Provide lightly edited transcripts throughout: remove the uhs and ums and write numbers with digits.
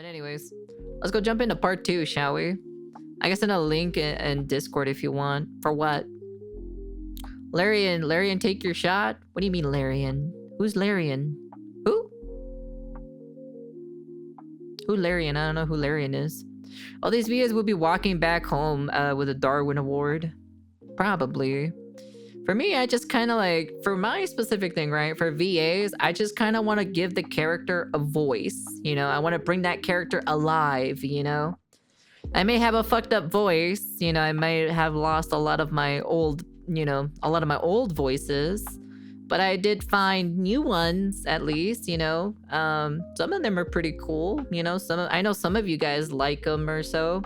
But anyways, let's go jump into part 2, shall we? I guess in a link in Discord if you want. For what? Larian, take your shot? What do you mean, Larian? Who's Larian? Who? Who Larian? I don't know who Larian is. All these videos will be walking back home with a Darwin Award. Probably. For me, I just kind of like, for my specific thing, right? For VAs, I just kind of want to give the character a voice. You know, I want to bring that character alive, you know? I may have a fucked up voice. You know, I might have lost a lot of my old, old voices. But I did find new ones, at least, you know. Some of them are pretty cool, you know. I know some of you guys like them or so.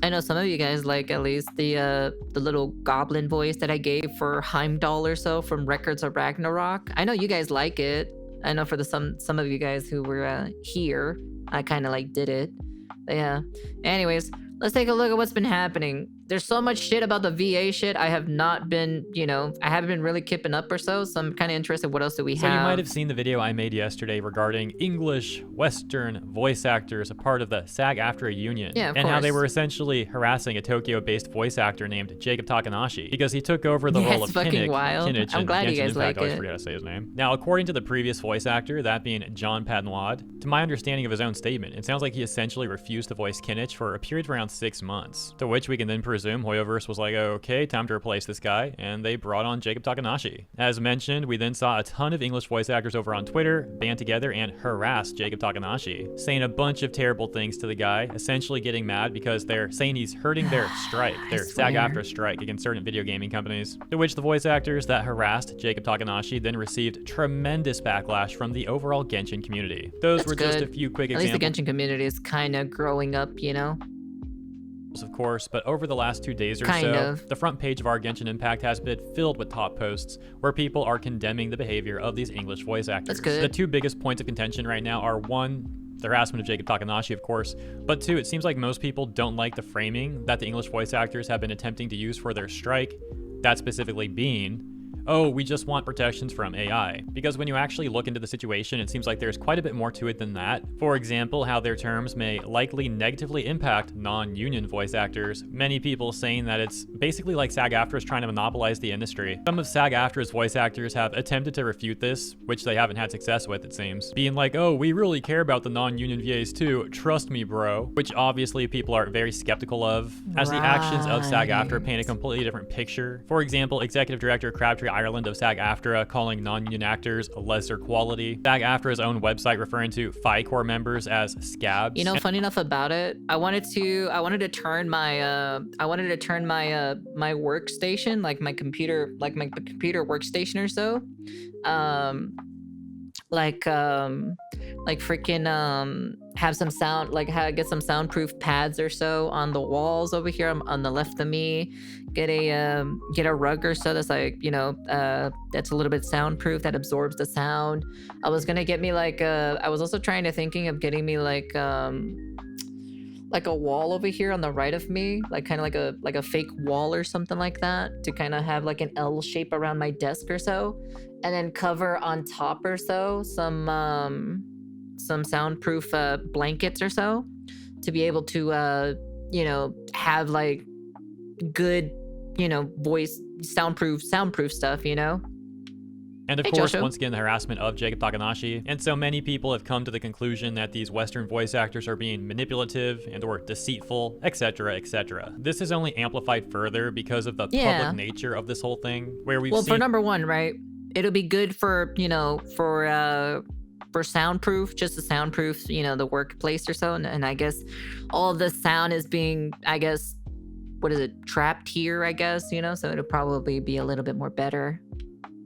I know some of you guys like at least the little goblin voice that I gave for Heimdall or so from Records of Ragnarok. I know you guys like it. I know for some of you guys who were here, I kind of like did it. But yeah. Anyways, let's take a look at what's been happening. There's so much shit about the VA shit. I have not been, I haven't been really keeping up or so. So I'm kind of interested. What else do we have? So you might have seen the video I made yesterday regarding English Western voice actors, a part of the SAG-AFTRA union. Yeah, and how they were essentially harassing a Tokyo-based voice actor named Jacob Takanashi because he took over the role of Kinich. I'm glad you guys like it. I always forget to say his name. Now, according to the previous voice actor, that being John Padnwad, to my understanding of his own statement, it sounds like he essentially refused to voice Kinich for a period of around 6 months, to which we can then presume Hoyoverse was like, okay, time to replace this guy, and they brought on Jacob Takanashi. As mentioned, we then saw a ton of English voice actors over on Twitter band together and harass Jacob Takanashi, saying a bunch of terrible things to the guy, essentially getting mad because they're saying he's hurting their strike, their SAG-AFTRA strike against certain video gaming companies, to which the voice actors that harassed Jacob Takanashi then received tremendous backlash from the overall Genshin community. Those were just a few quick examples. At least the Genshin community is kind of growing up, you know? Of course, but over the last 2 days or so, the front page of our Genshin Impact has been filled with top posts where people are condemning the behavior of these English voice actors. That's good. The two biggest points of contention right now are, one, the harassment of Jacob Takanashi, of course, but two, it seems like most people don't like the framing that the English voice actors have been attempting to use for their strike, that specifically being, oh, we just want protections from AI. Because when you actually look into the situation, it seems like there's quite a bit more to it than that. For example, how their terms may likely negatively impact non-union voice actors. Many people saying that it's basically like SAG-AFTRA is trying to monopolize the industry. Some of SAG-AFTRA's voice actors have attempted to refute this, which they haven't had success with, it seems. Being like, oh, we really care about the non-union VAs too, trust me, bro. Which obviously people are very skeptical of, as the actions of SAG-AFTRA paint a completely different picture. For example, Executive Director Crabtree Ireland of SAG-AFTRA calling non-union actors lesser quality. SAG-AFTRA's own website referring to FI-Corps members as scabs. You know, funny enough about it, I wanted to turn my my workstation, like my computer workstation or so, have some sound, get some soundproof pads or so on the walls over here on the left of me. Get a rug or so that's that's a little bit soundproof, that absorbs the sound. I was gonna get me I was also thinking of getting me like a wall over here on the right of me, like a fake wall or something like that, to kind of have like an L shape around my desk or so, and then cover on top or so some soundproof blankets or so, to be able to have like good voice soundproof stuff, And of course, once again, the harassment of Jacob Takanashi. And so many people have come to the conclusion that these Western voice actors are being manipulative and or deceitful, etc., etc. This is only amplified further because of the public nature of this whole thing, where we've seen... for number one, right? It'll be good for, for soundproof, just to soundproof, the workplace or so. And I guess all of the sound is being, trapped here, I guess, so it'll probably be a little bit more better.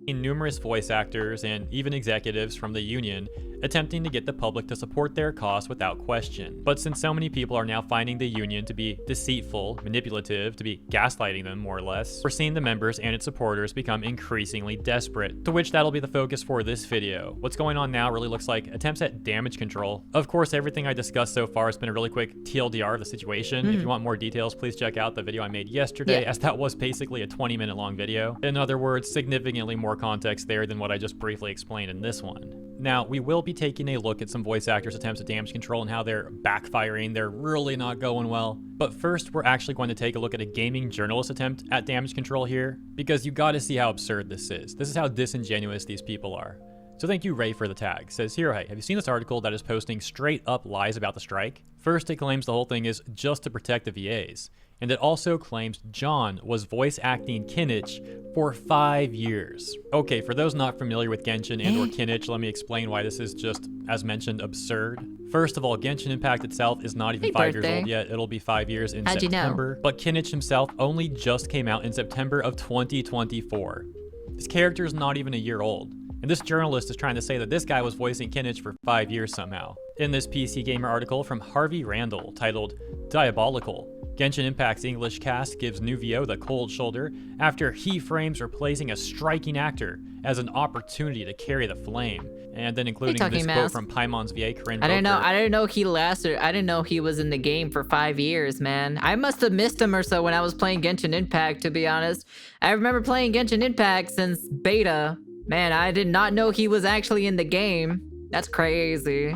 Numerous voice actors and even executives from the union attempting to get the public to support their cause without question. But since so many people are now finding the union to be deceitful, manipulative, to be gaslighting them more or less, we're seeing the members and its supporters become increasingly desperate, to which that'll be the focus for this video. What's going on now really looks like attempts at damage control. Of course, everything I discussed so far has been a really quick TLDR of the situation. If you want more details, please check out the video I made yesterday, as that was basically a 20-minute long video. In other words, significantly more context there than what I just briefly explained in this one. Now, we will be taking a look at some voice actors' attempts at damage control and how they're backfiring. They're really not going well. But first, we're actually going to take a look at a gaming journalist attempt at damage control here, because you gotta see how absurd this is. This is how disingenuous these people are. So thank you, Ray, for the tag. Says, Hero, hey, have you seen this article that is posting straight up lies about the strike? First, it claims the whole thing is just to protect the VAs. And it also claims John was voice acting Kinich for 5 years. Okay, for those not familiar with Genshin and or Kinich, let me explain why this is just, as mentioned, absurd. First of all, Genshin Impact itself is not even 5 years old yet. It'll be 5 years in September. But Kinich himself only just came out in September of 2024. This character is not even a year old. And this journalist is trying to say that this guy was voicing Kinich for 5 years somehow. In this PC Gamer article from Harvey Randall titled Diabolical, Genshin Impact's English cast gives new VO the cold shoulder after he frames replacing a striking actor as an opportunity to carry the flame. And then including this quote from Paimon's VA, Corinne Boker. I didn't know he lasted. I didn't know he was in the game for 5 years, man. I must have missed him or so when I was playing Genshin Impact, to be honest. I remember playing Genshin Impact since beta. Man, I did not know he was actually in the game. That's crazy.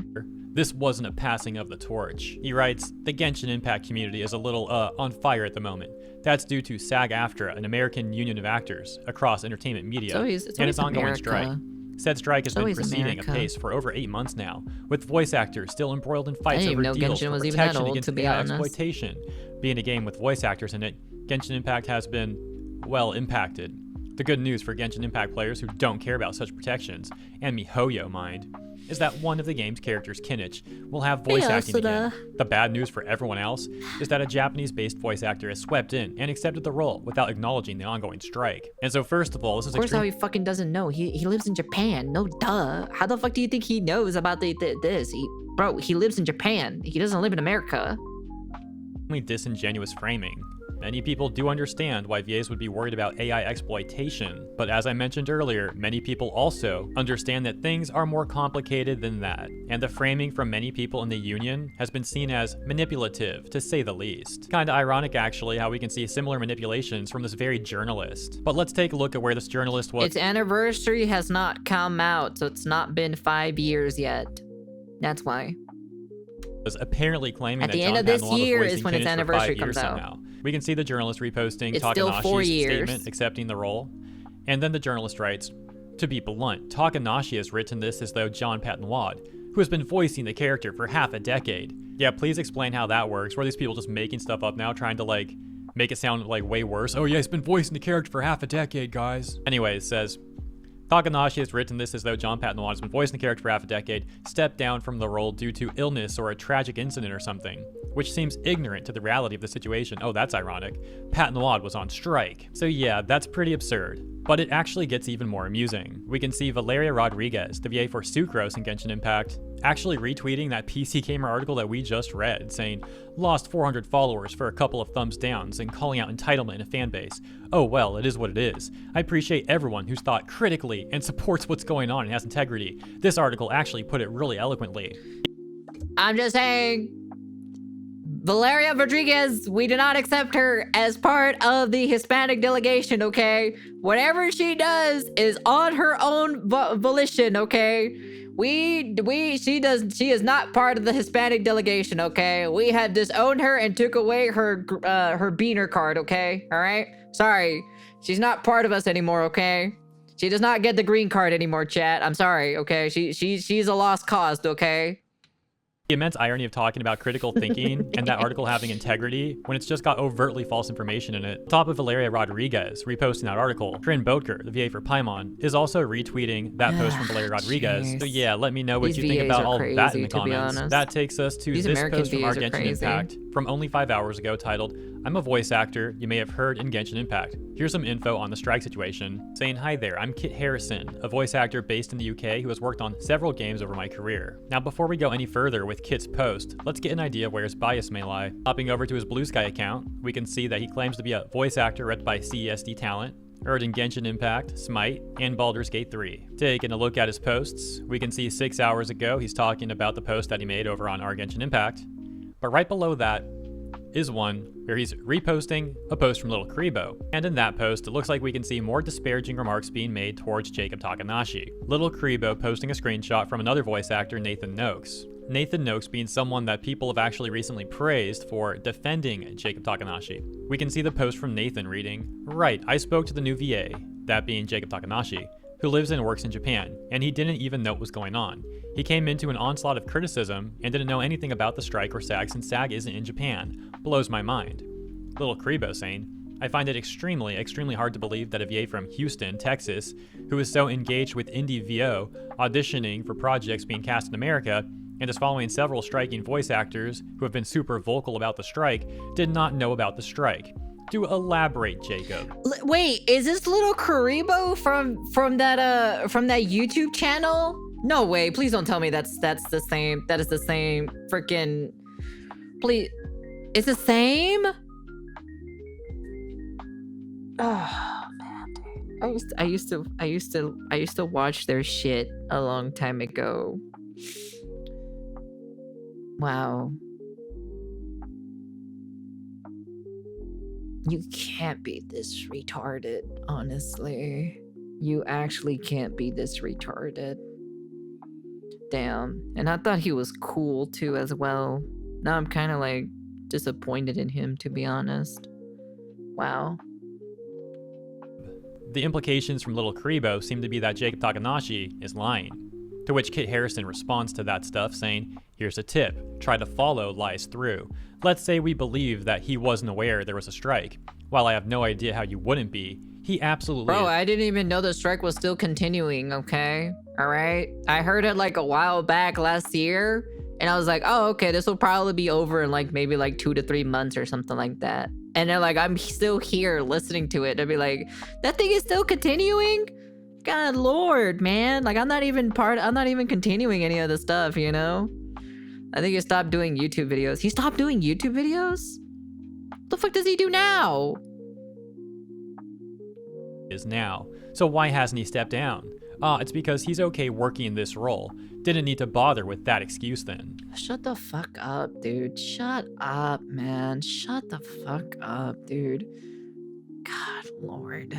This wasn't a passing of the torch. He writes, the Genshin Impact community is a little, on fire at the moment. That's due to SAG-AFTRA, an American union of actors across entertainment media, and its ongoing strike. Said strike has been proceeding apace for over 8 months now, with voice actors still embroiled in fights over deals for protection against AI exploitation. Being a game with voice actors in it, Genshin Impact has been, well, impacted. The good news for Genshin Impact players who don't care about such protections, and MiHoYo mind, is that one of the game's characters, Kinich, will have voice acting again. The bad news for everyone else is that a Japanese-based voice actor has swept in and accepted the role without acknowledging the ongoing strike. And so first of all, this is of course how he fucking doesn't know. He lives in Japan. No duh. How the fuck do you think he knows about this? Bro, he lives in Japan. He doesn't live in America. Disingenuous framing. Many people do understand why VAs would be worried about AI exploitation, but as I mentioned earlier, many people also understand that things are more complicated than that, and the framing from many people in the union has been seen as manipulative, to say the least. Kinda ironic actually how we can see similar manipulations from this very journalist. But let's take a look at where this journalist was. Its anniversary has not come out, so it's not been 5 years yet. That's why. Was apparently claiming at that the end of this year is when its anniversary comes out. Somehow. We can see the journalist reposting it's still 4 Takanoshi's years. statement accepting the role. And then the journalist writes, to be blunt, Takanashi has written this as though John Patton-Wad, who has been voicing the character for half a decade. Yeah, please explain how that works. Were these people just making stuff up now, trying to like make it sound like way worse? Oh yeah, he's been voicing the character for half a decade, guys. Anyways, says, Takanashi has written this as though John Patton-Wad has been voicing the character for half a decade, stepped down from the role due to illness or a tragic incident or something, which seems ignorant to the reality of the situation. Oh, that's ironic. Patton-Wad was on strike. So yeah, that's pretty absurd. But it actually gets even more amusing. We can see Valeria Rodriguez, the VA for Sucrose in Genshin Impact, actually retweeting that PC Gamer article that we just read, saying, lost 400 followers for a couple of thumbs downs and calling out entitlement in a fan base. Oh well, it is what it is. I appreciate everyone who's thought critically and supports what's going on and has integrity. This article actually put it really eloquently. I'm just saying, Valeria Rodriguez, we do not accept her as part of the Hispanic delegation, okay? Whatever she does is on her own volition, okay? She is not part of the Hispanic delegation, okay? We have disowned her and took away her beaner card, okay? All right? Sorry, she's not part of us anymore, okay? She does not get the green card anymore, chat. I'm sorry, okay? She's a lost cause, okay? The immense irony of talking about critical thinking and that article having integrity when it's just got overtly false information in it. Top of Valeria Rodriguez reposting that article. Corinne Boker, the VA for Paimon, is also retweeting that post from Valeria Rodriguez. Geez. So yeah, let me know what you think about all that in the comments. That takes us to this post from our Genshin Impact from only 5 hours ago titled, I'm a voice actor you may have heard in Genshin Impact. Here's some info on the strike situation. Saying, hi there, I'm Kit Harrison, a voice actor based in the UK who has worked on several games over my career. Now before we go any further with Kit's post, let's get an idea of where his bias may lie. Hopping over to his Blue Sky account, we can see that he claims to be a voice actor repped by CESD Talent, heard in Genshin Impact, Smite, and Baldur's Gate 3. Taking a look at his posts, we can see 6 hours ago he's talking about the post that he made over on our Genshin Impact. But right below that is one where he's reposting a post from Little Karibo. And in that post, it looks like we can see more disparaging remarks being made towards Jacob Takanashi. Little Karibo posting a screenshot from another voice actor, Nathan Noakes. Nathan Noakes being someone that people have actually recently praised for defending Jacob Takanashi. We can see the post from Nathan reading, "Right, I spoke to the new VA," that being Jacob Takanashi, who lives and works in Japan, and he didn't even know what was going on. He came into an onslaught of criticism and didn't know anything about the strike or SAG since SAG isn't in Japan. Blows my mind. Little Karibo saying, "I find it extremely hard to believe that a VA from Houston, Texas, who is so engaged with indie VO, auditioning for projects being cast in America, and is following several striking voice actors who have been super vocal about the strike, did not know about the strike. Do elaborate, Jacob." Wait, is this Little Karibo from that YouTube channel? No way! Please don't tell me that's the same. That is the same freaking. Please, it's the same. Oh man, dude. I used to watch their shit a long time ago. Wow. You can't be this retarded, honestly. You actually can't be this retarded. Damn. And I thought he was cool too as well. Now I'm kind of like disappointed in him, to be honest. Wow. The implications from Little Karibo seem to be that Jacob Takanashi is lying. To which Kit Harrison responds to that stuff saying, "Here's a tip, try to follow lies through. Let's say we believe that he wasn't aware there was a strike. While I have no idea how you wouldn't be, he absolutely Bro, I didn't even know the strike was still continuing, okay? Alright? I heard it like a while back last year, and I was like, oh, okay, this will probably be over in like maybe like 2 to 3 months or something like that. And then like, I'm still here listening to it. I'd be like, that thing is still continuing? God Lord, man. Like, I'm not even continuing any of the stuff, you know? I think he stopped doing YouTube videos. He stopped doing YouTube videos? What the fuck does he do now? is now. So why hasn't he stepped down? It's because he's okay working in this role. Didn't need to bother with that excuse then. Shut the fuck up, dude. Shut up, man. Shut the fuck up, dude. God Lord.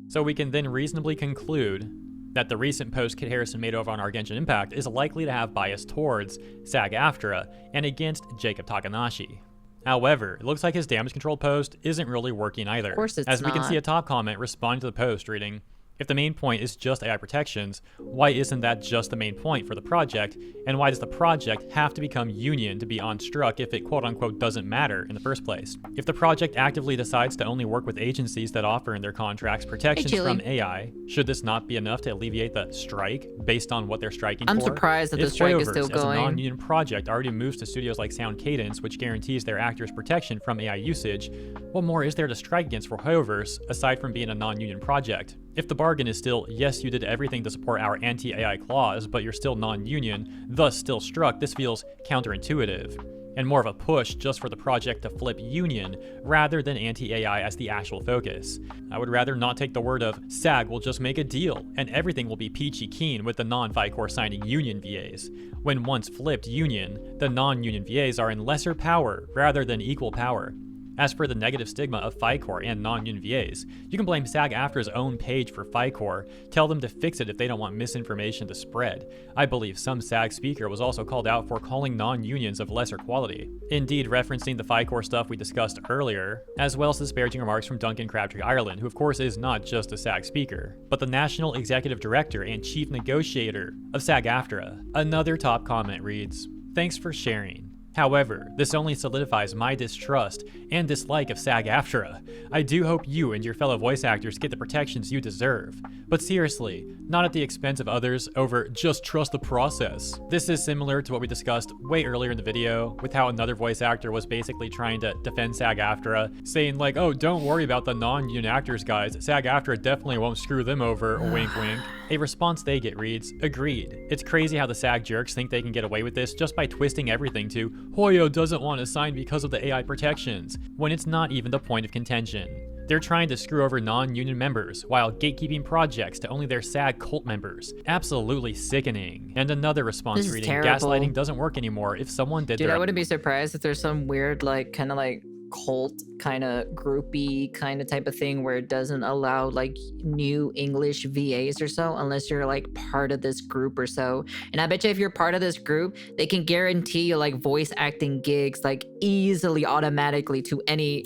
So we can then reasonably conclude that the recent post Kit Harrison made over on our Genshin Impact is likely to have bias towards SAG-AFTRA and against Jacob Takanashi. However, it looks like his damage control post isn't really working either. Of course it's As we not. can see a top comment responding to the post reading, "If the main point is just AI protections, why isn't that just the main point for the project? And why does the project have to become union to be unstruck if it quote-unquote doesn't matter in the first place? If the project actively decides to only work with agencies that offer in their contracts protections from AI, should this not be enough to alleviate the strike based on what they're striking for? I'm surprised that the If strike is still Hoyoverse, as a going. non-union project, already moves to studios like Sound Cadence, which guarantees their actors protection from AI usage, what more is there to strike against for Hoyoverse aside from being a non-union project? If the bargain is still, yes, you did everything to support our anti-AI clause, but you're still non-union, thus still struck, this feels counterintuitive, and more of a push just for the project to flip union rather than anti-AI as the actual focus. I would rather not take the word of SAG will just make a deal, and everything will be peachy keen with the non-FICOR signing union VAs. When once flipped union, the non-union VAs are in lesser power rather than equal power. As for the negative stigma of FICOR and non-union VAs, you can blame SAG-AFTRA's own page for FICOR, tell them to fix it if they don't want misinformation to spread. I believe some SAG speaker was also called out for calling non-unions of lesser quality. Indeed, referencing the FICOR stuff we discussed earlier, as well as disparaging remarks from Duncan Crabtree Ireland, who of course is not just a SAG speaker, but the National Executive Director and Chief Negotiator of SAG-AFTRA. Another top comment reads, "Thanks for sharing. However, this only solidifies my distrust and dislike of SAG-AFTRA. I do hope you and your fellow voice actors get the protections you deserve. But seriously, not at the expense of others over just trust the process." This is similar to what we discussed way earlier in the video, with how another voice actor was basically trying to defend SAG-AFTRA, saying like, oh, don't worry about the non-union actors guys, SAG-AFTRA definitely won't screw them over, wink wink. A response they get reads, "Agreed. It's crazy how the SAG jerks think they can get away with this just by twisting everything to Hoyo doesn't want to sign because of the AI protections, when it's not even the point of contention. They're trying to screw over non-union members while gatekeeping projects to only their SAG cult members. Absolutely sickening. And another response This is reading, terrible. gaslighting doesn't work anymore if someone did Dude, their I wouldn't be surprised if there's some weird, like, kind of like cult kind of groupie kind of type of thing where it doesn't allow like new English VAs or so unless you're like part of this group or so. And I bet you if you're part of this group, they can guarantee you like voice acting gigs like easily automatically to any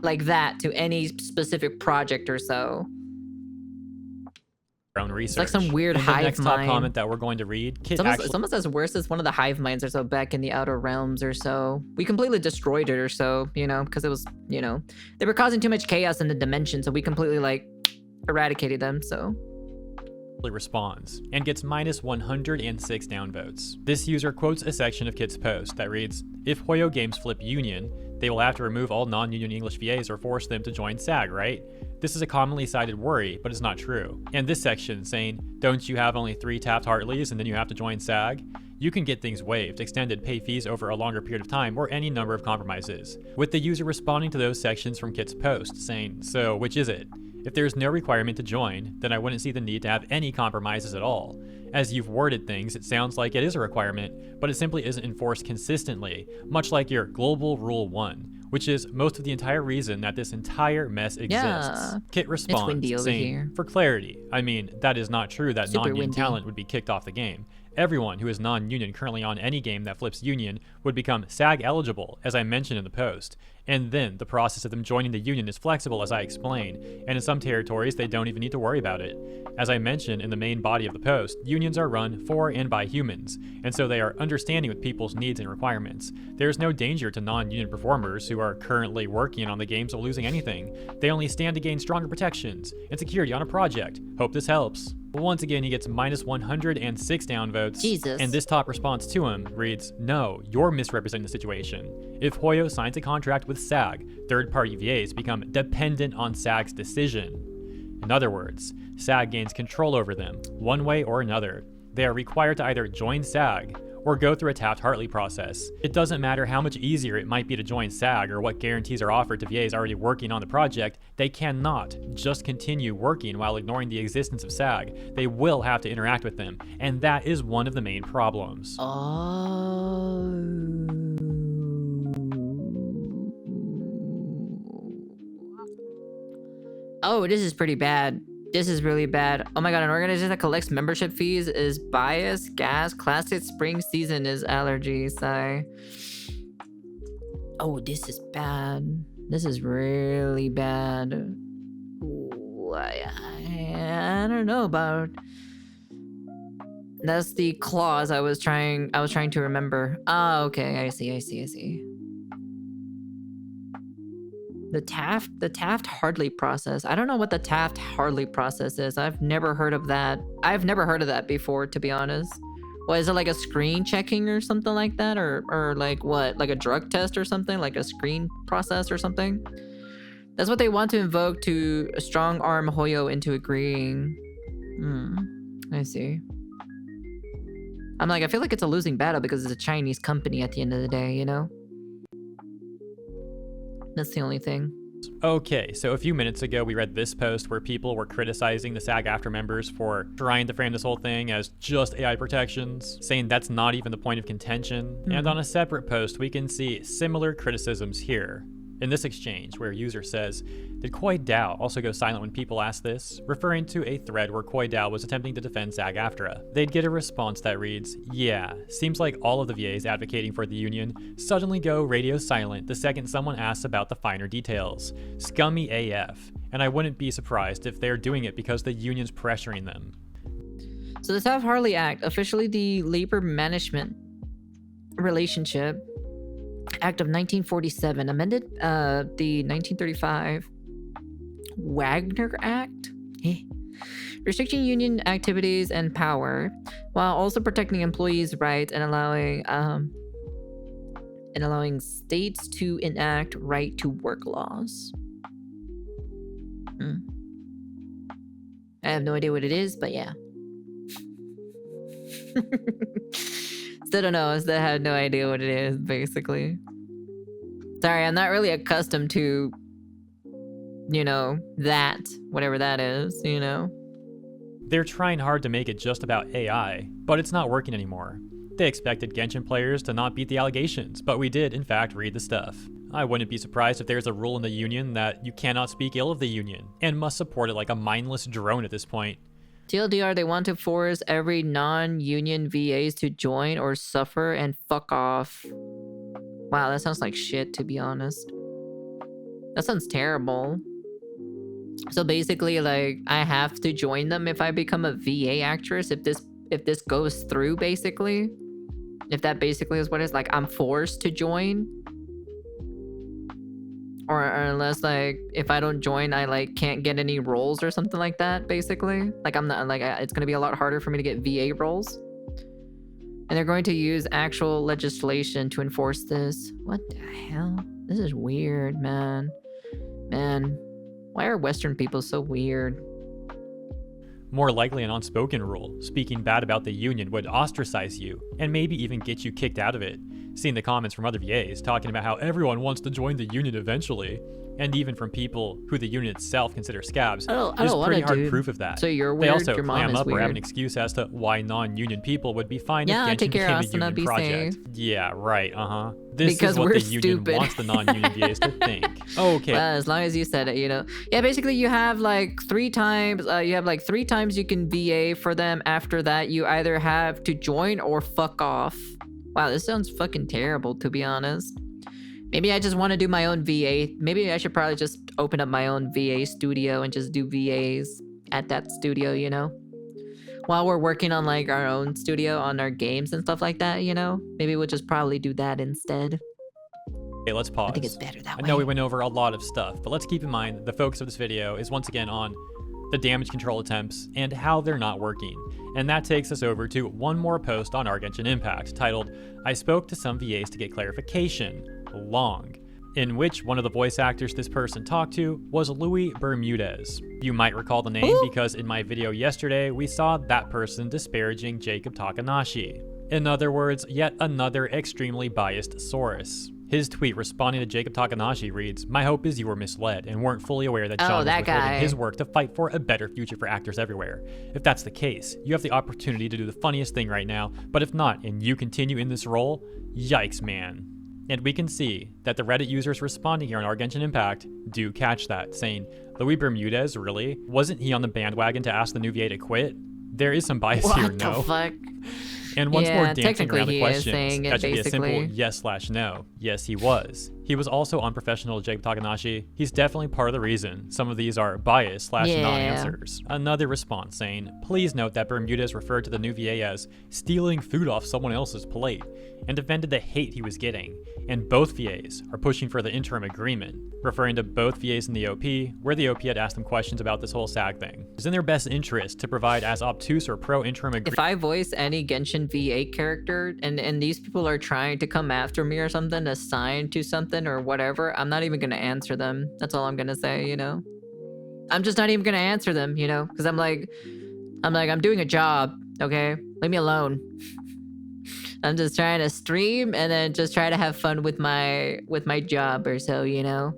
like that to any specific project or so. own research. It's like some weird in the hive next top mind. comment that we're going to read, Kit It's almost as worse as one of the hive minds or so back in the Outer Realms or so. We completely destroyed it or so, you know, because it was, you know, they were causing too much chaos in the dimension, so we completely like eradicated them. So responds and gets minus 106 downvotes. This user quotes a section of Kit's post that reads, "If Hoyo Games flip Union, they will have to remove all non-union English VAs or force them to join SAG, right? This is a commonly cited worry, but it's not true." And this section saying, "Don't you have only 3 Taft-Hartleys and then you have to join SAG?" You can get things waived, extended pay fees over a longer period of time, or any number of compromises. With the user responding to those sections from Kit's post saying, "So which is it? If there's no requirement to join, then I wouldn't see the need to have any compromises at all. As you've worded things, it sounds like it is a requirement, but it simply isn't enforced consistently, much like your Global Rule 1, which is most of the entire reason that this entire mess exists." Yeah. Kit responds, windy over saying, here. "For clarity, I mean, that is not true that Super non-union windy. talent would be kicked off the game. Everyone who is non-union currently on any game that flips union would become SAG eligible, as I mentioned in the post. And then the process of them joining the union is flexible, as I explained, and in some territories they don't even need to worry about it. As I mentioned in the main body of the post, unions are run for and by humans, and so they are understanding with people's needs and requirements. There is no danger to non-union performers who are currently working on the games of losing anything. They only stand to gain stronger protections and security on a project. Hope this helps." Once again, he gets minus 106 downvotes. Jesus. And this top response to him reads, "No, you're misrepresenting the situation. If Hoyo signs a contract with SAG, third-party VAs become dependent on SAG's decision. In other words, SAG gains control over them, one way or another. They are required to either join SAG or go through a Taft-Hartley process. It doesn't matter how much easier it might be to join SAG or what guarantees are offered to VAs already working on the project, they cannot just continue working while ignoring the existence of SAG. They will have to interact with them, and that is one of the main problems." Oh, this is pretty bad. This is really bad. Oh my god, an organization that collects membership fees is bias, gas, classic spring season is allergy. Sigh. Oh, this is bad. This is really bad. Ooh, I don't know about. That's the clause I was trying to remember. Ah, okay, I see. The Taft-Hartley process. I don't know what the Taft-Hartley process is. I've never heard of that. I've never heard of that before, to be honest. What, is it like a screen checking or something like that? Or like what? Like a drug test or something? Like a screen process or something? That's what they want to invoke to strong arm Hoyo into agreeing. I see. I'm like, I feel like it's a losing battle because it's a Chinese company at the end of the day, you know? That's the only thing. Okay, so a few minutes ago we read this post where people were criticizing the SAG-AFTRA members for trying to frame this whole thing as just AI protections, saying that's not even the point of contention. And on a separate post we can see similar criticisms here. In this exchange, where a user says, "Did Koi Dao also go silent when people asked this?" referring to a thread where Koi Dao was attempting to defend SAG-AFTRA. They'd get a response that reads, "Yeah, seems like all of the VAs advocating for the union suddenly go radio silent the second someone asks about the finer details. Scummy AF, and I wouldn't be surprised if they're doing it because the union's pressuring them." So the Taft-Hartley Act, officially the Labor Management Relationship Act of 1947, amended the 1935 Wagner Act, restricting union activities and power, while also protecting employees' rights and allowing states to enact right to work laws. I have no idea what it is, but yeah. Still don't know. Still have no idea what it is, basically. Sorry, I'm not really accustomed to you know, that, whatever that is, you know? They're trying hard to make it just about AI, but it's not working anymore. They expected Genshin players to not beat the allegations, but we did, in fact, read the stuff. I wouldn't be surprised if there's a rule in the union that you cannot speak ill of the union, and must support it like a mindless drone at this point. TLDR, they want to force every non-union VAs to join or suffer and fuck off. Wow, that sounds like shit, to be honest. That sounds terrible. So basically, like, I have to join them if I become a VA actress, if this goes through, basically. If that basically is what it's like, I'm forced to join. Or unless, like, if I don't join, I, like, can't get any roles or something like that, basically. Like, I'm not, like, it's gonna be a lot harder for me to get VA roles. And they're going to use actual legislation to enforce this. What the hell? This is weird, man. Man, why are Western people so weird? More likely an unspoken rule, speaking bad about the union would ostracize you, and maybe even get you kicked out of it. Seeing the comments from other VAs talking about how everyone wants to join the union eventually, and even from people who the union itself consider scabs, is pretty hard proof of that. So you're weird, they also your mom clam is up weird. or have an excuse as to why non-union people would be fine if Yeah, Genshin take care, became a Asuna, union be project. safe. Yeah, right, This Because is what we're the union stupid. wants the non-union VAs to think. Okay. Well, as long as you said it, you know. Yeah, basically you have like 3 times, you can VA for them. After that, you either have to join or fuck off. Wow, this sounds fucking terrible, to be honest. Maybe I just want to do my own VA. Maybe I should probably just open up my own VA studio and just do VAs at that studio, you know? While we're working on like our own studio on our games and stuff like that, you know? Maybe we'll just probably do that instead. Okay, let's pause. I think it's better that way. I know we went over a lot of stuff, but let's keep in mind the focus of this video is once again on the damage control attempts and how they're not working. And that takes us over to one more post on our Genshin Impact titled, I spoke to some VAs to get clarification, long, in which one of the voice actors this person talked to was Louis Bermudez. You might recall the name because in my video yesterday, we saw that person disparaging Jacob Takanashi. In other words, yet another extremely biased source. His tweet responding to Jacob Takanashi reads, my hope is you were misled and weren't fully aware that John was withholding his work to fight for a better future for actors everywhere. If that's the case, you have the opportunity to do the funniest thing right now, but if not, and you continue in this role, yikes, man. And we can see that the Reddit users responding here on our Genshin Impact do catch that, saying, Louis Bermudez, really? Wasn't he on the bandwagon to ask the new VA to quit? There is some bias here, no? What the fuck? And once more dancing around the he is questions, saying it, that should be a simple basically. yes/no. Yes, he was. He was also unprofessional to Jacob Takanashi. He's definitely part of the reason some of these are bias/non-answers. Another response saying, please note that Bermudez referred to the new VA as stealing food off someone else's plate and defended the hate he was getting. And both VAs are pushing for the interim agreement, referring to both VAs in the OP, where the OP had asked them questions about this whole SAG thing. It's in their best interest to provide as obtuse or pro-interim agreement. If I voice any Genshin VA character and these people are trying to come after me or something, assigned to something or whatever, I'm not even gonna answer them. That's all I'm gonna say, you know? I'm just not even gonna answer them, you know? Because I'm doing a job, okay? Leave me alone. I'm just trying to stream and then just try to have fun with my job or so, you know?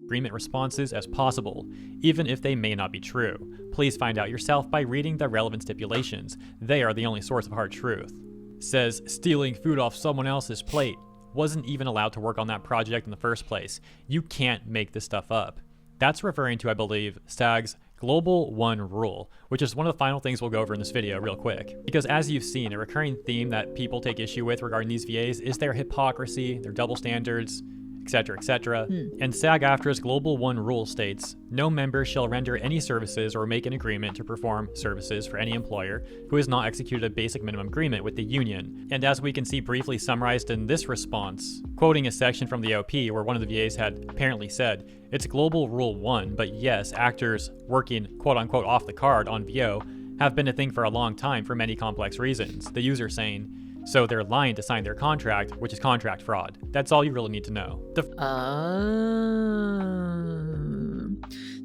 Agreement responses as possible, even if they may not be true. Please find out yourself by reading the relevant stipulations. They are the only source of hard truth. Says stealing food off someone else's plate. Wasn't even allowed to work on that project in the first place. You can't make this stuff up. That's referring to, I believe, SAG's Global One Rule, which is one of the final things we'll go over in this video real quick. Because as you've seen, a recurring theme that people take issue with regarding these VAs is their hypocrisy, their double standards, etc., etc. And SAG-AFTRA's Global One Rule states, no member shall render any services or make an agreement to perform services for any employer who has not executed a basic minimum agreement with the union. And as we can see briefly summarized in this response, quoting a section from the OP where one of the VAs had apparently said, it's Global Rule 1, but yes, actors working quote-unquote off the card on VO have been a thing for a long time for many complex reasons. The user saying, so they're lying to sign their contract, which is contract fraud. That's all you really need to know.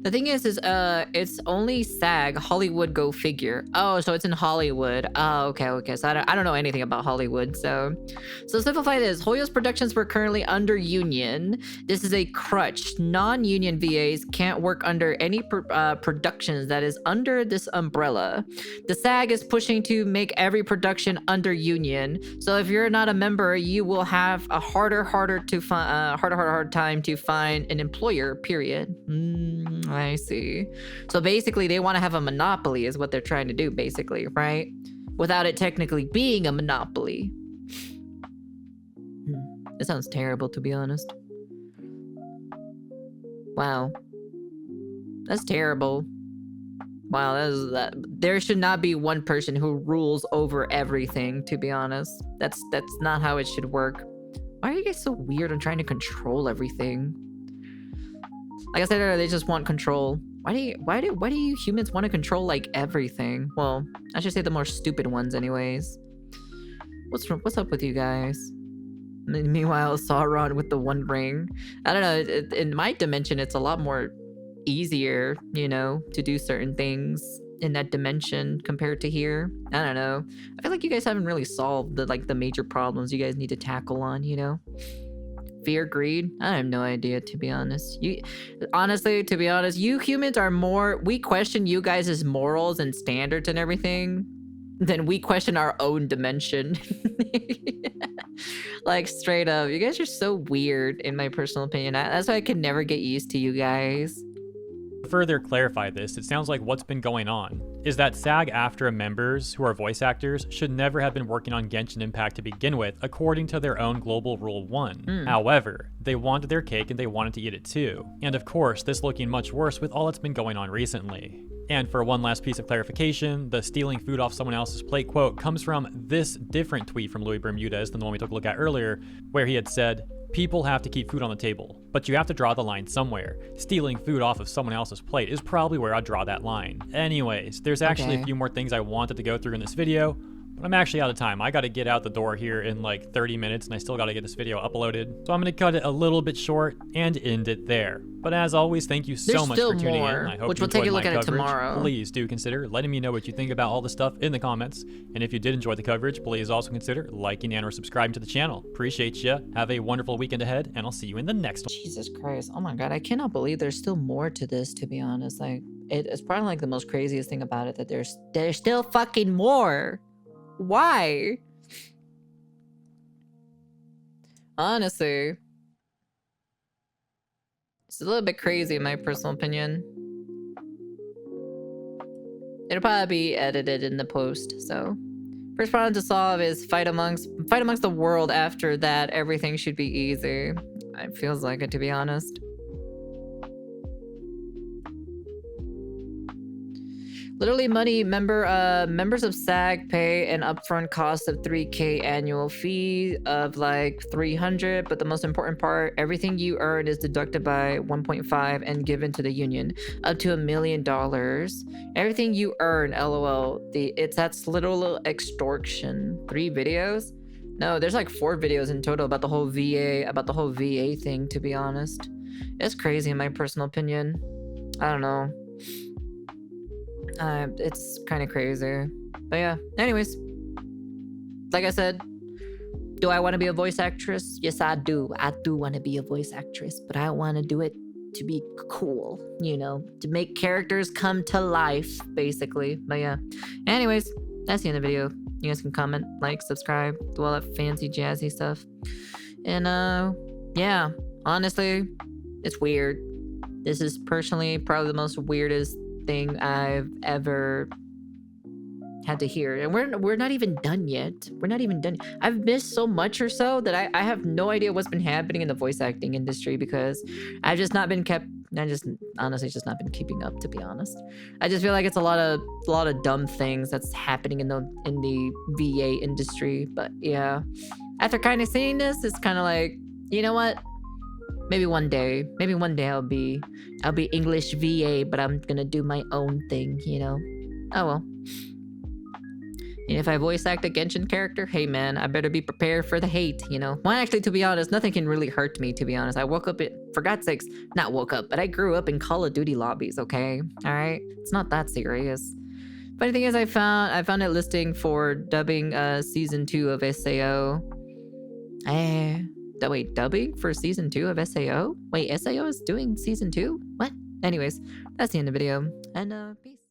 The thing is it's only SAG, Hollywood, go figure. Oh, so it's in Hollywood. Oh, okay. So I don't know anything about Hollywood. So simplify this. Hoyo's productions were currently under union. This is a crutch. Non-union VAs can't work under any productions that is under this umbrella. The SAG is pushing to make every production under union. So if you're not a member, you will have a harder time to find an employer, period. I see. So basically they want to have a monopoly is what they're trying to do, basically, right? Without it technically being a monopoly. This sounds terrible, to be honest. Wow. That's terrible. Wow, there should not be one person who rules over everything, to be honest. That's not how it should work. Why are you guys so weird on trying to control everything? Like I said earlier, they just want control. Why do you humans want to control like everything? Well, I should say the more stupid ones anyways. What's up with you guys? Meanwhile, Sauron with the One Ring. I don't know, in my dimension it's a lot more easier, you know, to do certain things in that dimension compared to here. I don't know. I feel like you guys haven't really solved the major problems you guys need to tackle on, you know? Fear, greed? I have no idea, to be honest. To be honest, you humans are more... We question you guys' morals and standards and everything than we question our own dimension. Like, straight up. You guys are so weird, in my personal opinion. That's why I can never get used to you guys. To further clarify this, it sounds like what's been going on is that SAG-AFTRA members who are voice actors should never have been working on Genshin Impact to begin with, according to their own Global Rule 1. However, they wanted their cake and they wanted to eat it too. And of course, this looking much worse with all that's been going on recently. And for one last piece of clarification, the stealing food off someone else's plate quote comes from this different tweet from Louis Bermudez than the one we took a look at earlier, where he had said, "People have to keep food on the table, but you have to draw the line somewhere. Stealing food off of someone else's plate is probably where I'd draw that line." Anyways, there's actually a few more things I wanted to go through in this video, but I'm actually out of time. I gotta get out the door here in like 30 minutes and I still gotta get this video uploaded. So I'm gonna cut it a little bit short and end it there. But as always, thank you so much for tuning in. I hope you enjoyed my coverage. Tomorrow. Please do consider letting me know what you think about all the stuff in the comments. And if you did enjoy the coverage, please also consider liking and or subscribing to the channel. Appreciate ya. Have a wonderful weekend ahead, and I'll see you in the next one. Jesus Christ. Oh my god, I cannot believe there's still more to this, to be honest. Like, it's probably like the most craziest thing about it, that there's still fucking more. Why? Honestly, it's a little bit crazy in my personal opinion. It'll probably be edited in the post. So first problem to solve is fight amongst the world. After that, everything should be easy. It feels like it, to be honest. Literally money. Members of SAG pay an upfront cost of 3K annual fee of like 300, but the most important part, everything you earn is deducted by 1.5 and given to the union, up to $1 million. Everything you earn, lol. That's literal extortion. 3 videos? No, there's like 4 videos in total about the whole VA thing, to be honest. It's crazy in my personal opinion. I don't know. It's kind of crazy. But yeah, anyways, like I said, do I want to be a voice actress? Yes, I do. I do want to be a voice actress, but I want to do it to be cool, you know, to make characters come to life, basically. But yeah, anyways, that's the end of the video. You guys can comment, like, subscribe, do all that fancy jazzy stuff. And yeah, honestly, it's weird. This is personally probably the most weirdest thing I've ever had to hear, and we're not even done yet. We're not even done. I've missed so much or so that I have no idea what's been happening in the voice acting industry, because I've just not been honestly just not been keeping up, to be honest. I just feel like it's a lot of dumb things that's happening in the VA industry. But yeah, after kind of seeing this, it's kind of like, you know what? Maybe one day I'll be English VA, but I'm gonna do my own thing, you know? Oh well. And if I voice act a Genshin character, hey man, I better be prepared for the hate, you know? Well, actually, to be honest, nothing can really hurt me, to be honest. I woke up, for God's sakes, not woke up, but I grew up in Call of Duty lobbies, okay? All right? It's not that serious. Funny thing is, I found it listing for dubbing season 2 of SAO. Wait, dubbing for season 2 of SAO? Wait, SAO is doing season 2? What? Anyways, that's the end of the video, and peace.